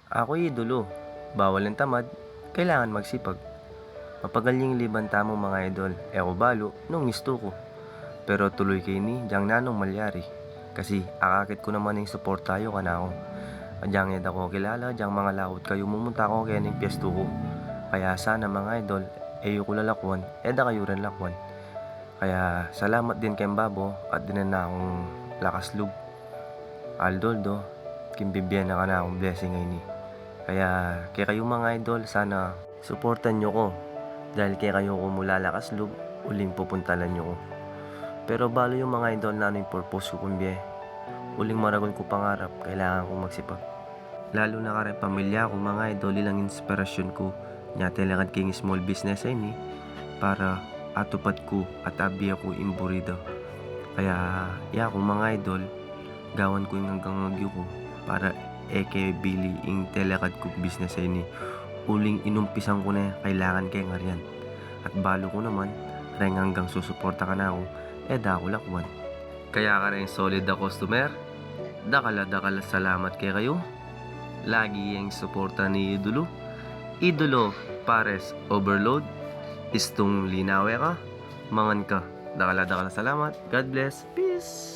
Ako idolo, bawal ang tamad, kailangan magsipag. Mapagaling liban tamo mga idol, eko balo nung gusto ko. Pero tuloy kay ni diyang nanong malyari. Kasi akakit ko naman yung support tayo ka na ako. Adyang yad ako kilala, diyang mga lawot kayo mumunta ko kaya ng piyesto ko. Kaya sana mga idol, eyo ko lalakwan, eda kayo rin lakwan. Kaya salamat din kay Babo at din na akong lakas loob. Aldoldo, kimbibyan na ka na akong blessing ngayon ni. Kaya kaya kayo mga idol, sana supportan nyo ko. Dahil kaya kayo ko mula lakas loob, uling pupuntalan nyo ko. Pero balo yung mga idol na ano yung purpose ko kumbye. Uling maragon ko pangarap, kailangan kong magsipag. Lalo na ka rin pamilya ko mga idol, ilang inspirasyon ko. Nya telakad king small business ay ni para atupad ko at abi ako imburido. Kaya ya kung mga idol, gawan ko yung hanggang nagyo ko para eke bili ing telakad ko business ay ni. Uling inumpisan ko na kailangan kay ngarian. At balo ko naman, ren hanggang susuporta ka na ako, eda ako lakwan. Kaya ka rin solid na customer, dakala salamat kay kayo. Lagi yung suporta ni Idolo. Idolo Pares Overload. Istong linawe ka, mangan ka. Dakala salamat. God bless. Peace.